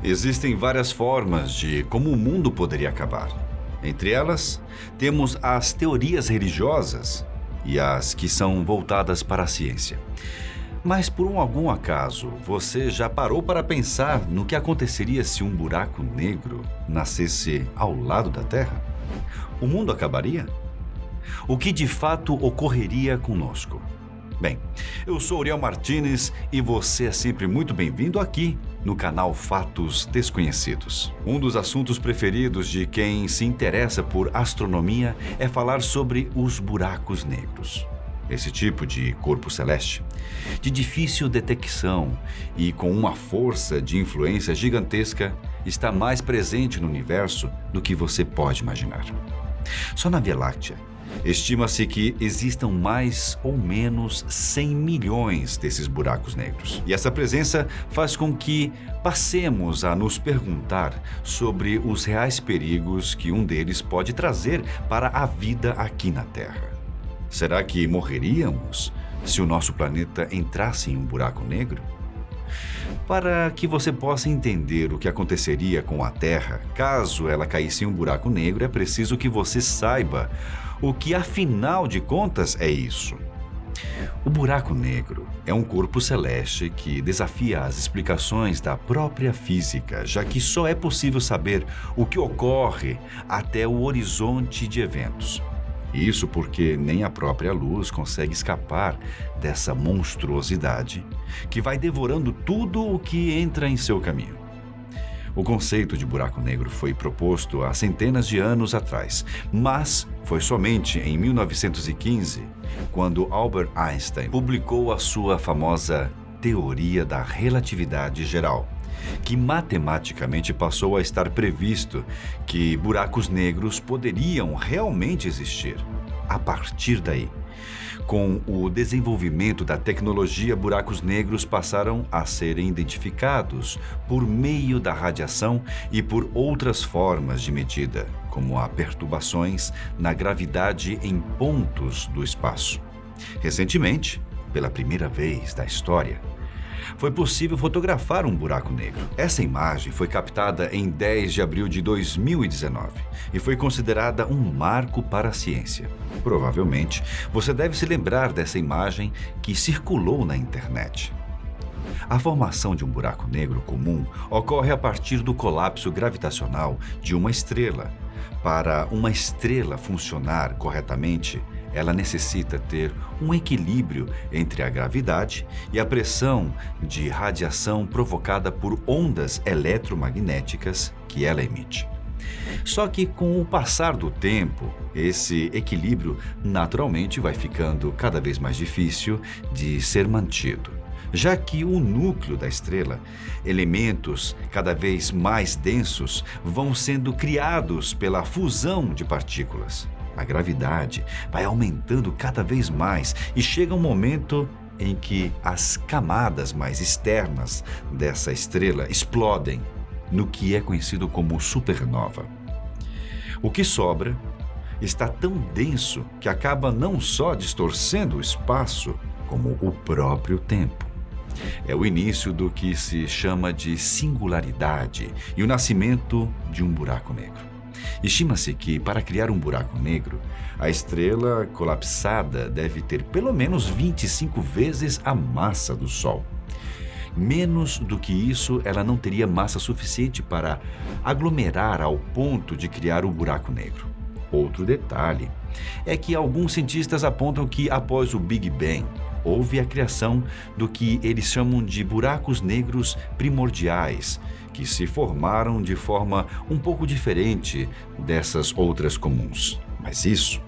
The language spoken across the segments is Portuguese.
Existem várias formas de como o mundo poderia acabar. Entre elas, temos as teorias religiosas e as que são voltadas para a ciência. Mas por algum acaso, você já parou para pensar no que aconteceria se um buraco negro nascesse ao lado da Terra? O mundo acabaria? O que de fato ocorreria conosco? Bem, eu sou Uriel Martínez e você é sempre muito bem-vindo aqui no canal Fatos Desconhecidos. Um dos assuntos preferidos de quem se interessa por astronomia é falar sobre os buracos negros. Esse tipo de corpo celeste, de difícil detecção e com uma força de influência gigantesca, está mais presente no universo do que você pode imaginar. Só na Via Láctea, estima-se que existam mais ou menos 100 milhões desses buracos negros. E essa presença faz com que passemos a nos perguntar sobre os reais perigos que um deles pode trazer para a vida aqui na Terra. Será que morreríamos se o nosso planeta entrasse em um buraco negro? Para que você possa entender o que aconteceria com a Terra caso ela caísse em um buraco negro, é preciso que você saiba o que, afinal de contas, é isso. O buraco negro é um corpo celeste que desafia as explicações da própria física, já que só é possível saber o que ocorre até o horizonte de eventos. Isso porque nem a própria luz consegue escapar dessa monstruosidade que vai devorando tudo o que entra em seu caminho. O conceito de buraco negro foi proposto há centenas de anos atrás, mas foi somente em 1915, quando Albert Einstein publicou a sua famosa Teoria da Relatividade Geral, que matematicamente passou a estar previsto que buracos negros poderiam realmente existir. A partir daí, com o desenvolvimento da tecnologia, buracos negros passaram a serem identificados por meio da radiação e por outras formas de medida, como há perturbações na gravidade em pontos do espaço. Recentemente, pela primeira vez da história, foi possível fotografar um buraco negro. Essa imagem foi captada em 10 de abril de 2019 e foi considerada um marco para a ciência. Provavelmente, você deve se lembrar dessa imagem que circulou na internet. A formação de um buraco negro comum ocorre a partir do colapso gravitacional de uma estrela. Para uma estrela funcionar corretamente, ela necessita ter um equilíbrio entre a gravidade e a pressão de radiação provocada por ondas eletromagnéticas que ela emite. Só que com o passar do tempo, esse equilíbrio naturalmente vai ficando cada vez mais difícil de ser mantido, já que o núcleo da estrela, elementos cada vez mais densos, vão sendo criados pela fusão de partículas. A gravidade vai aumentando cada vez mais e chega um momento em que as camadas mais externas dessa estrela explodem no que é conhecido como supernova. O que sobra está tão denso que acaba não só distorcendo o espaço, como o próprio tempo. É o início do que se chama de singularidade e o nascimento de um buraco negro. Estima-se que, para criar um buraco negro, a estrela colapsada deve ter pelo menos 25 vezes a massa do Sol. Menos do que isso, ela não teria massa suficiente para aglomerar ao ponto de criar o buraco negro. Outro detalhe é que alguns cientistas apontam que, após o Big Bang, houve a criação do que eles chamam de buracos negros primordiais, que se formaram de forma um pouco diferente dessas outras comuns. Mas isso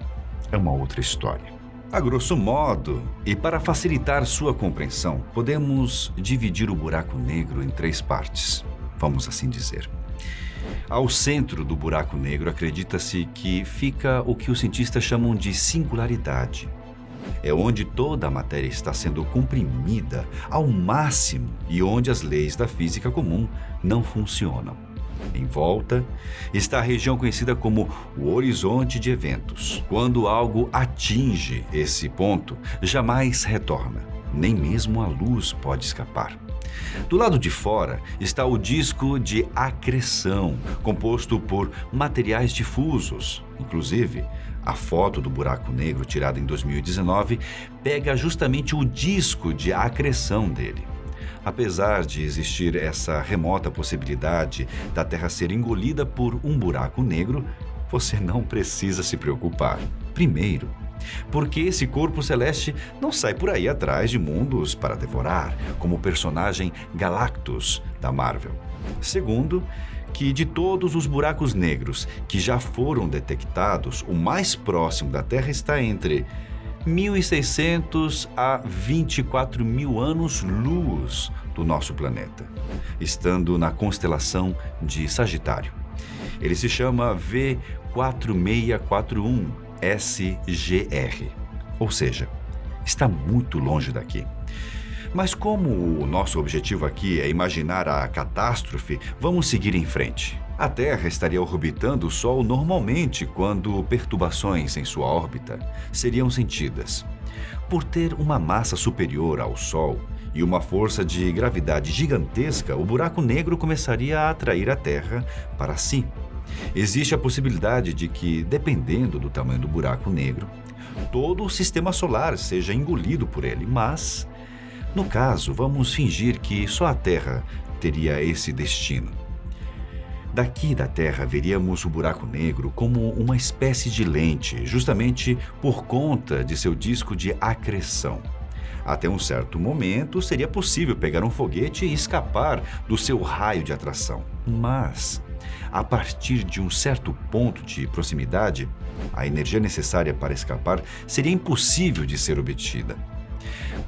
é uma outra história. A grosso modo, e para facilitar sua compreensão, podemos dividir o buraco negro em 3 partes, vamos assim dizer. Ao centro do buraco negro, acredita-se que fica o que os cientistas chamam de singularidade. É onde toda a matéria está sendo comprimida ao máximo e onde as leis da física comum não funcionam. Em volta está a região conhecida como o horizonte de eventos. Quando algo atinge esse ponto, jamais retorna. Nem mesmo a luz pode escapar. Do lado de fora está o disco de acreção, composto por materiais difusos. Inclusive, a foto do buraco negro tirada em 2019 pega justamente o disco de acreção dele. Apesar de existir essa remota possibilidade da Terra ser engolida por um buraco negro, você não precisa se preocupar. Primeiro, porque esse corpo celeste não sai por aí atrás de mundos para devorar, como o personagem Galactus da Marvel. Segundo, que de todos os buracos negros que já foram detectados, o mais próximo da Terra está entre 1.600 a 24.000 anos-luz do nosso planeta, estando na constelação de Sagitário. Ele se chama V4641 SGR, ou seja, está muito longe daqui. Mas como o nosso objetivo aqui é imaginar a catástrofe, vamos seguir em frente. A Terra estaria orbitando o Sol normalmente quando perturbações em sua órbita seriam sentidas. Por ter uma massa superior ao Sol e uma força de gravidade gigantesca, o buraco negro começaria a atrair a Terra para si. Existe a possibilidade de que, dependendo do tamanho do buraco negro, todo o sistema solar seja engolido por ele, mas, no caso, vamos fingir que só a Terra teria esse destino. Daqui da Terra veríamos o buraco negro como uma espécie de lente, justamente por conta de seu disco de acreção. Até um certo momento, seria possível pegar um foguete e escapar do seu raio de atração. Mas, a partir de um certo ponto de proximidade, a energia necessária para escapar seria impossível de ser obtida.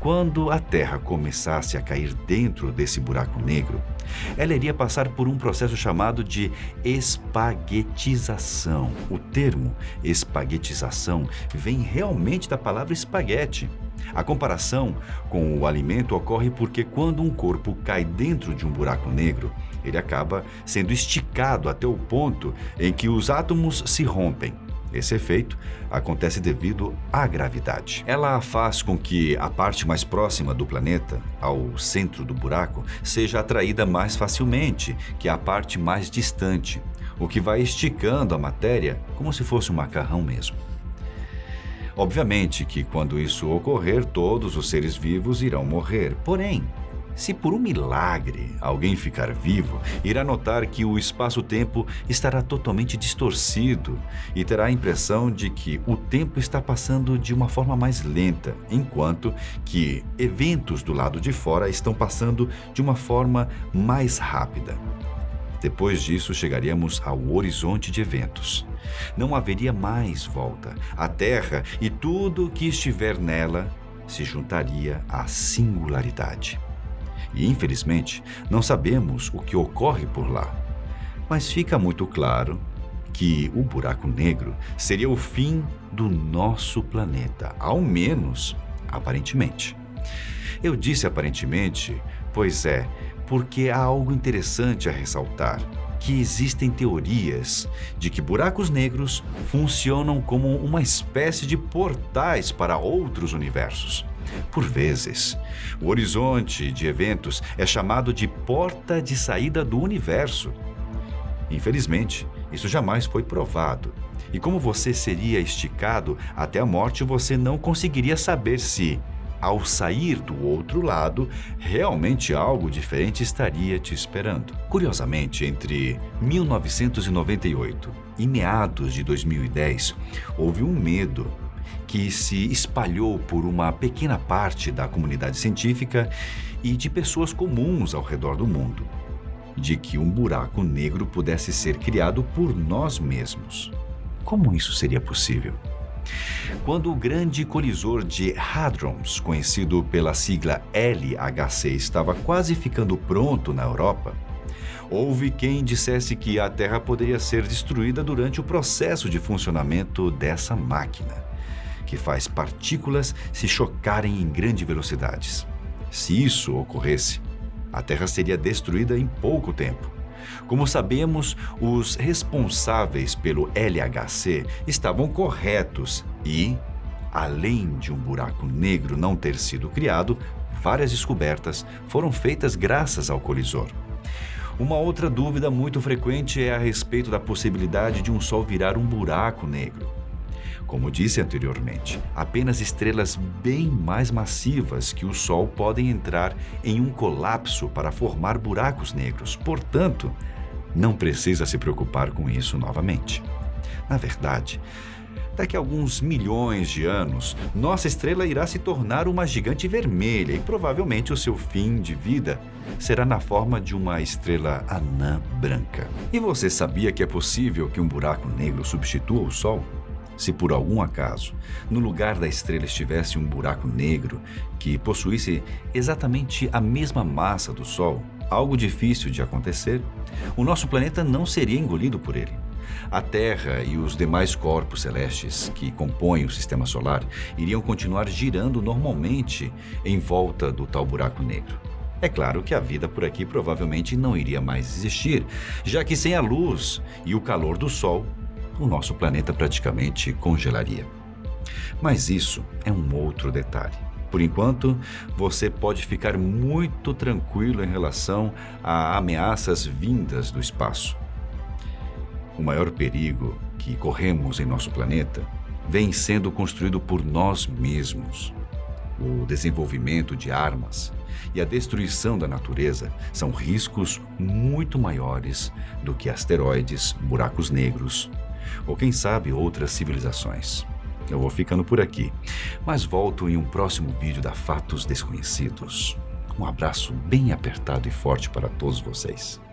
Quando a Terra começasse a cair dentro desse buraco negro, ela iria passar por um processo chamado de espaguetização. O termo espaguetização vem realmente da palavra espaguete. A comparação com o alimento ocorre porque quando um corpo cai dentro de um buraco negro, ele acaba sendo esticado até o ponto em que os átomos se rompem. Esse efeito acontece devido à gravidade. Ela faz com que a parte mais próxima do planeta, ao centro do buraco, seja atraída mais facilmente que a parte mais distante, o que vai esticando a matéria como se fosse um macarrão mesmo. Obviamente que quando isso ocorrer, todos os seres vivos irão morrer. Porém, se por um milagre alguém ficar vivo, irá notar que o espaço-tempo estará totalmente distorcido e terá a impressão de que o tempo está passando de uma forma mais lenta, enquanto que eventos do lado de fora estão passando de uma forma mais rápida. Depois disso, chegaríamos ao horizonte de eventos. Não haveria mais volta. A Terra e tudo o que estiver nela se juntaria à singularidade. E, infelizmente, não sabemos o que ocorre por lá. Mas fica muito claro que o buraco negro seria o fim do nosso planeta, ao menos aparentemente. Eu disse aparentemente, pois é, porque há algo interessante a ressaltar, que existem teorias de que buracos negros funcionam como uma espécie de portais para outros universos. Por vezes, o horizonte de eventos é chamado de porta de saída do universo. Infelizmente, isso jamais foi provado. E como você seria esticado até a morte, você não conseguiria saber se, ao sair do outro lado, realmente algo diferente estaria te esperando. Curiosamente, entre 1998 e meados de 2010, houve um medo que se espalhou por uma pequena parte da comunidade científica e de pessoas comuns ao redor do mundo, de que um buraco negro pudesse ser criado por nós mesmos. Como isso seria possível? Quando o grande colisor de Hadrons, conhecido pela sigla LHC, estava quase ficando pronto na Europa, houve quem dissesse que a Terra poderia ser destruída durante o processo de funcionamento dessa máquina, que faz partículas se chocarem em grandes velocidades. Se isso ocorresse, a Terra seria destruída em pouco tempo. Como sabemos, os responsáveis pelo LHC estavam corretos e Além de um buraco negro não ter sido criado, várias descobertas foram feitas graças ao colisor. Uma outra dúvida muito frequente é a respeito da possibilidade de um Sol virar um buraco negro. Como disse anteriormente, apenas estrelas bem mais massivas que o Sol podem entrar em um colapso para formar buracos negros. Portanto, não precisa se preocupar com isso novamente. Na verdade, daqui a alguns milhões de anos, nossa estrela irá se tornar uma gigante vermelha e provavelmente o seu fim de vida será na forma de uma estrela anã branca. E você sabia que é possível que um buraco negro substitua o Sol? Se por algum acaso, no lugar da estrela estivesse um buraco negro que possuísse exatamente a mesma massa do Sol, algo difícil de acontecer, o nosso planeta não seria engolido por ele. A Terra e os demais corpos celestes que compõem o Sistema Solar iriam continuar girando normalmente em volta do tal buraco negro. É claro que a vida por aqui provavelmente não iria mais existir, já que sem a luz e o calor do Sol, o nosso planeta praticamente congelaria. Mas isso é um outro detalhe. Por enquanto, você pode ficar muito tranquilo em relação a ameaças vindas do espaço. O maior perigo que corremos em nosso planeta vem sendo construído por nós mesmos. O desenvolvimento de armas e a destruição da natureza são riscos muito maiores do que asteroides, buracos negros ou quem sabe outras civilizações. Eu vou ficando por aqui, mas volto em um próximo vídeo da Fatos Desconhecidos. Um abraço bem apertado e forte para todos vocês.